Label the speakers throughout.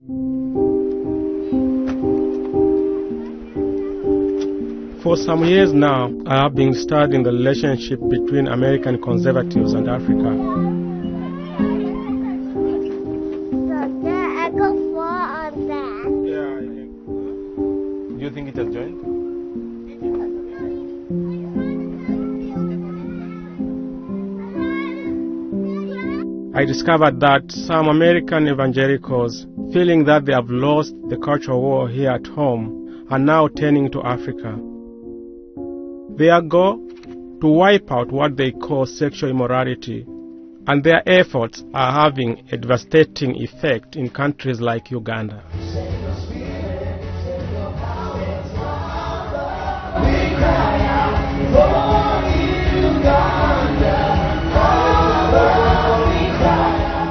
Speaker 1: For some years now, I have been studying the relationship between American conservatives and Africa.
Speaker 2: Do you think it has joined?
Speaker 1: I discovered that some American evangelicals, feeling that they have lost the cultural war here at home, are now turning to Africa. Their goal? To wipe out what they call sexual immorality, and their efforts are having a devastating effect in countries like Uganda.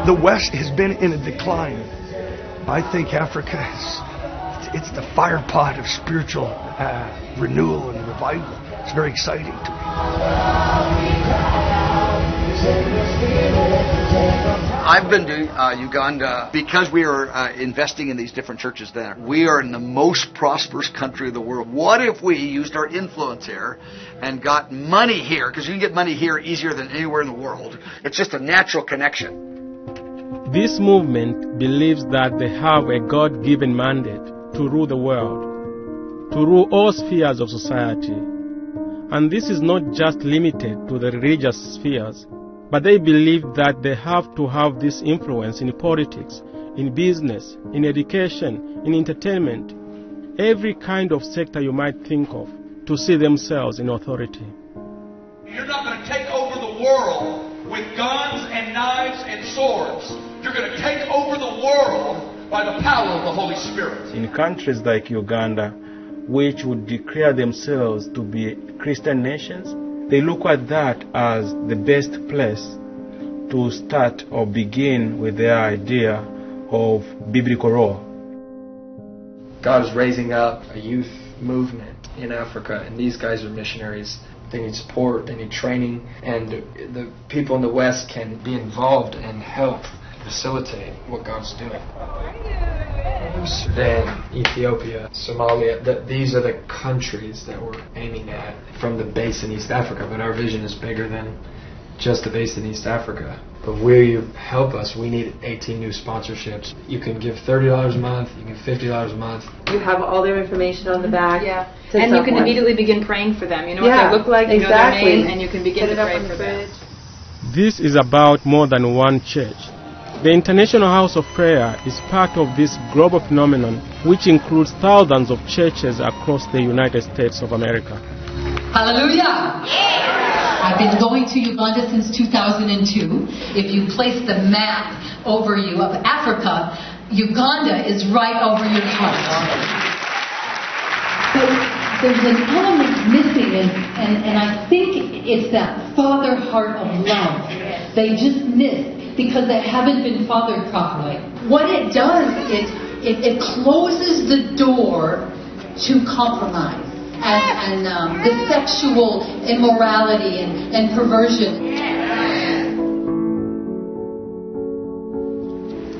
Speaker 3: The West has been in a decline. I think Africa it's the fire pot of spiritual renewal and revival. It's very exciting to me.
Speaker 4: I've been to Uganda because we are investing in these different churches there. We are in the most prosperous country of the world. What if we used our influence here and got money here? Because you can get money here easier than anywhere in the world. It's just a natural connection.
Speaker 1: This movement believes that they have a God-given mandate to rule the world, to rule all spheres of society. And this is not just limited to the religious spheres, but they believe that they have to have this influence in politics, in business, in education, in entertainment, every kind of sector you might think of, to see themselves in authority.
Speaker 5: You're not going to take over the world with guns and knives and swords. You're going to take over the world by the power of the Holy Spirit.
Speaker 2: In countries like Uganda, which would declare themselves to be Christian nations, they look at that as the best place to start or begin with their idea of biblical role.
Speaker 6: God is raising up a youth movement in Africa, and these guys are missionaries. They need support, they need training, and the people in the West can be involved and help facilitate what God's doing. Sudan, Ethiopia, Somalia, these are the countries that we're aiming at from the base in East Africa, but our vision is bigger than just the base in East Africa. But will you help us? We need 18 new sponsorships. You can give $30 a month, you can give $50 a month.
Speaker 7: You have all their information on the back.
Speaker 8: Yeah, and you can immediately begin praying for them. You know what they look like, you know their name, and you can begin to pray for them.
Speaker 1: This is about more than one church. The International House of Prayer is part of this global phenomenon, which includes thousands of churches across the United States of America.
Speaker 9: Hallelujah! Yeah. I've been going to Uganda since 2002. If you place the map over you of Africa, Uganda is right over your heart. But there's an element missing, and I think it's that father heart of love. They just miss because they haven't been fathered properly. What it does is it closes the door to compromise and the sexual immorality and perversion.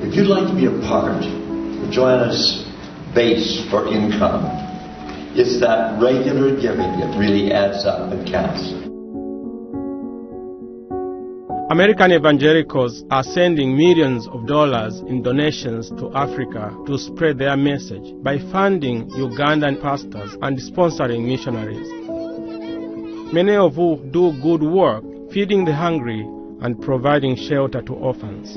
Speaker 10: If you'd like to be a part of Joanna's base for income, it's that regular giving that really adds up and counts.
Speaker 1: American evangelicals are sending millions of dollars in donations to Africa to spread their message by funding Ugandan pastors and sponsoring missionaries. Many of whom do good work, feeding the hungry and providing shelter to orphans.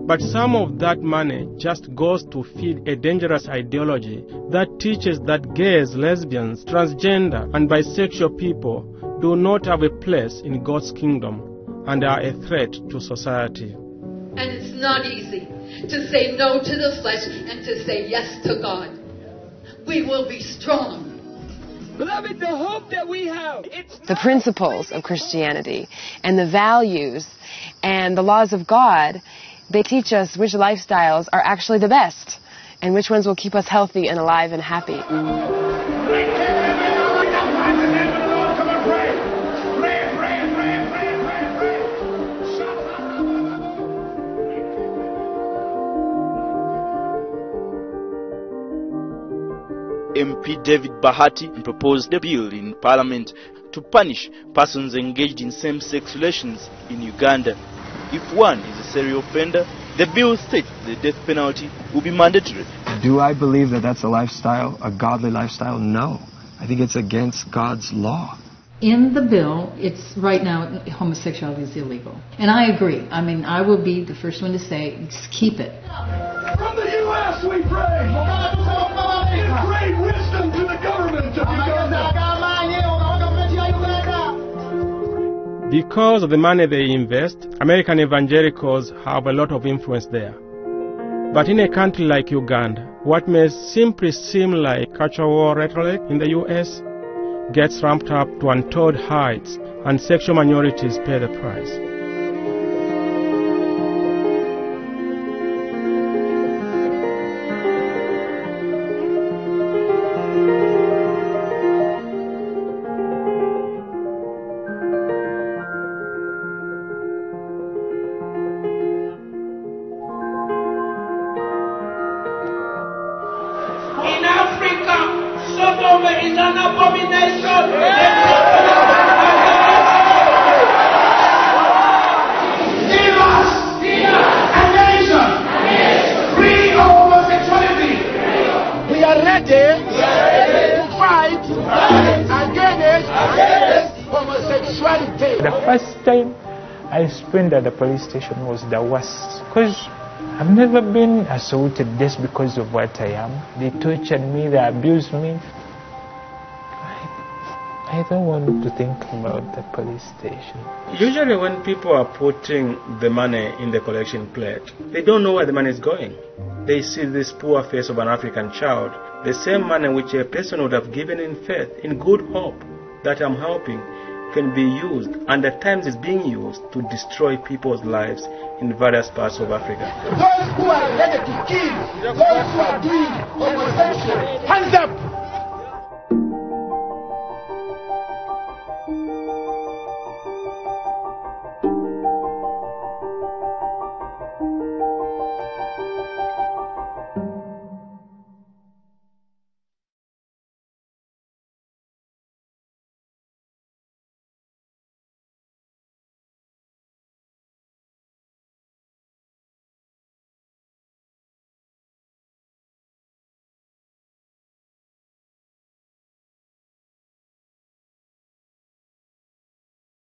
Speaker 1: But some of that money just goes to feed a dangerous ideology that teaches that gays, lesbians, transgender, and bisexual people do not have a place in God's kingdom and are a threat to society.
Speaker 11: And it's not easy to say no to the flesh and to say yes to God. We will be strong.
Speaker 5: Beloved, the hope that we have,
Speaker 12: the principles of Christianity and the values and the laws of God, they teach us which lifestyles are actually the best and which ones will keep us healthy and alive and happy.
Speaker 13: MP David Bahati proposed a bill in Parliament to punish persons engaged in same-sex relations in Uganda. If one is a serial offender, the bill states the death penalty will be mandatory.
Speaker 14: Do I believe that that's a lifestyle, a godly lifestyle? No. I think it's against God's law.
Speaker 9: In the bill, it's right now homosexuality is illegal. And I agree. I mean, I will be the first one to say, just keep it.
Speaker 3: From the U.S. we pray. Give great wisdom to the government of Uganda.
Speaker 1: Because of the money they invest, American evangelicals have a lot of influence there. But in a country like Uganda, what may simply seem like cultural war rhetoric in the U.S. gets ramped up to untold heights, and sexual minorities pay the price.
Speaker 5: In Africa, Sodom is an abomination. Give us a nation free of homosexuality. We are ready to fight against homosexuality.
Speaker 15: The first time I spent at the police station was the worst, because I've never been assaulted just because of what I am. They tortured me, they abused me. I don't want to think about the police station.
Speaker 2: Usually when people are putting the money in the collection plate, they don't know where the money is going. They see this poor face of an African child, the same money which a person would have given in faith, in good hope that I'm helping, can be used, and at times is being used to destroy people's lives in various parts of Africa.
Speaker 5: Those who are ready to kill, those who are doing homosexual